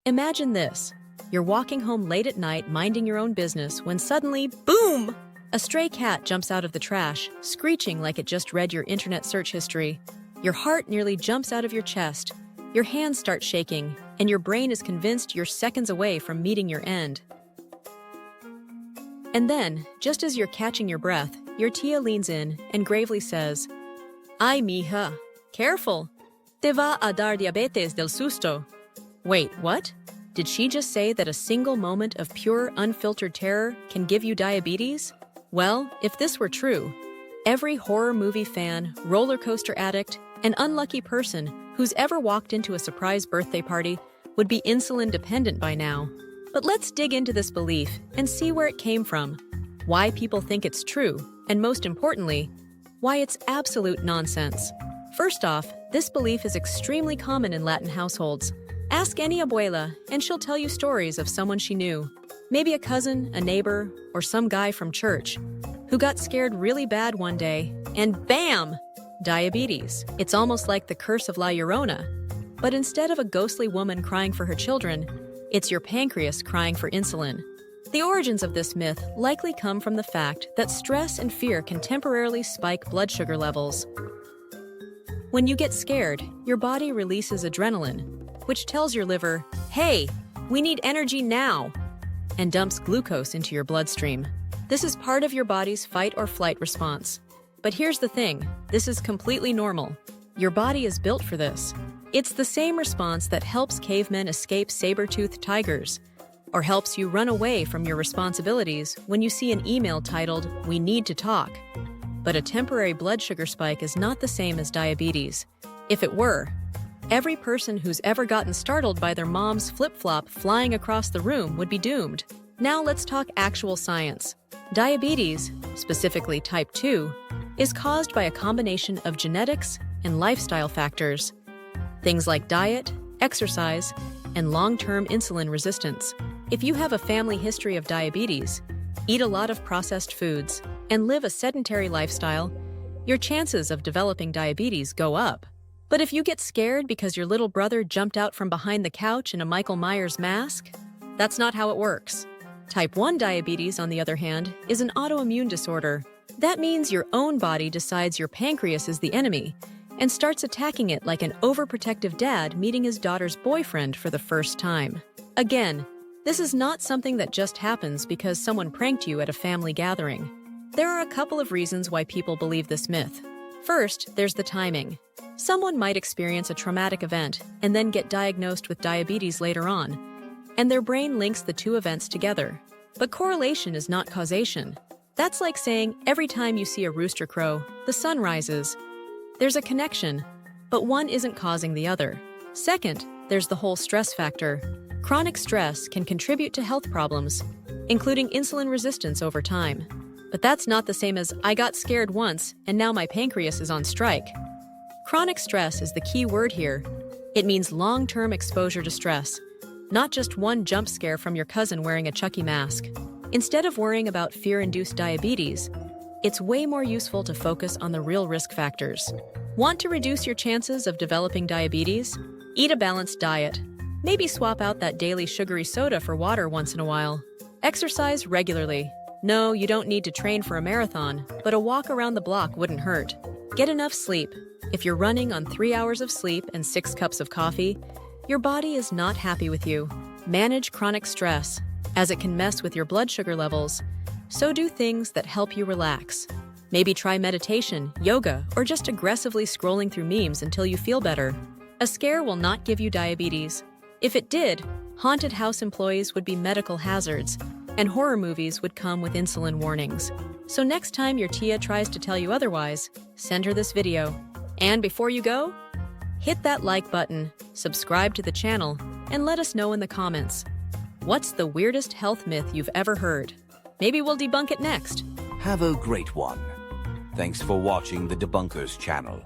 Imagine this. You're walking home late at night, minding your own business, when suddenly, boom! A stray cat jumps out of the trash, screeching like it just read your internet search history. Your heart nearly jumps out of your chest. Your hands start shaking, and your brain is convinced you're seconds away from meeting your end. And then, just as you're catching your breath, your tia leans in and gravely says, "Ay, mija, careful. Te va a dar diabetes del susto." Wait, what? Did she just say that a single moment of pure, unfiltered terror can give you diabetes? Well, if this were true, every horror movie fan, roller coaster addict, and unlucky person who's ever walked into a surprise birthday party would be insulin dependent by now. But let's dig into this belief and see where it came from, why people think it's true, and most importantly, why it's absolute nonsense. First off, this belief is extremely common in Latin households. Ask any abuela, and she'll tell you stories of someone she knew, maybe a cousin, a neighbor, or some guy from church, who got scared really bad one day, and bam! Diabetes. It's almost like the curse of La Llorona. But instead of a ghostly woman crying for her children, it's your pancreas crying for insulin. The origins of this myth likely come from the fact that stress and fear can temporarily spike blood sugar levels. When you get scared, your body releases adrenaline, which tells your liver, "Hey, we need energy now," and dumps glucose into your bloodstream. This is part of your body's fight or flight response. But here's the thing, this is completely normal. Your body is built for this. It's the same response that helps cavemen escape saber-toothed tigers, or helps you run away from your responsibilities when you see an email titled, "We need to talk." But a temporary blood sugar spike is not the same as diabetes. If it were, every person who's ever gotten startled by their mom's flip-flop flying across the room would be doomed. Now let's talk actual science. Diabetes, specifically type 2, is caused by a combination of genetics and lifestyle factors. Things like diet, exercise, and long-term insulin resistance. If you have a family history of diabetes, eat a lot of processed foods, and live a sedentary lifestyle, your chances of developing diabetes go up. But if you get scared because your little brother jumped out from behind the couch in a Michael Myers mask, that's not how it works. Type 1 diabetes, on the other hand, is an autoimmune disorder. That means your own body decides your pancreas is the enemy and starts attacking it like an overprotective dad meeting his daughter's boyfriend for the first time. Again, this is not something that just happens because someone pranked you at a family gathering. There are a couple of reasons why people believe this myth. First, there's the timing. Someone might experience a traumatic event and then get diagnosed with diabetes later on, and their brain links the two events together. But correlation is not causation. That's like saying every time you see a rooster crow, the sun rises. There's a connection, but one isn't causing the other. Second, there's the whole stress factor. Chronic stress can contribute to health problems, including insulin resistance over time. But that's not the same as "I got scared once and now my pancreas is on strike." Chronic stress is the key word here. It means long-term exposure to stress, not just one jump scare from your cousin wearing a Chucky mask. Instead of worrying about fear-induced diabetes, it's way more useful to focus on the real risk factors. Want to reduce your chances of developing diabetes? Eat a balanced diet. Maybe swap out that daily sugary soda for water once in a while. Exercise regularly. No, you don't need to train for a marathon, but a walk around the block wouldn't hurt. Get enough sleep. If you're running on 3 hours of sleep and 6 cups of coffee, your body is not happy with you. Manage chronic stress, as it can mess with your blood sugar levels. So do things that help you relax. Maybe try meditation, yoga, or just aggressively scrolling through memes until you feel better. A scare will not give you diabetes. If it did, haunted house employees would be medical hazards, and horror movies would come with insulin warnings. So next time your tia tries to tell you otherwise, send her this video. And before you go, hit that like button, subscribe to the channel, and let us know in the comments. What's the weirdest health myth you've ever heard? Maybe we'll debunk it next. Have a great one. Thanks for watching the Debunkers channel.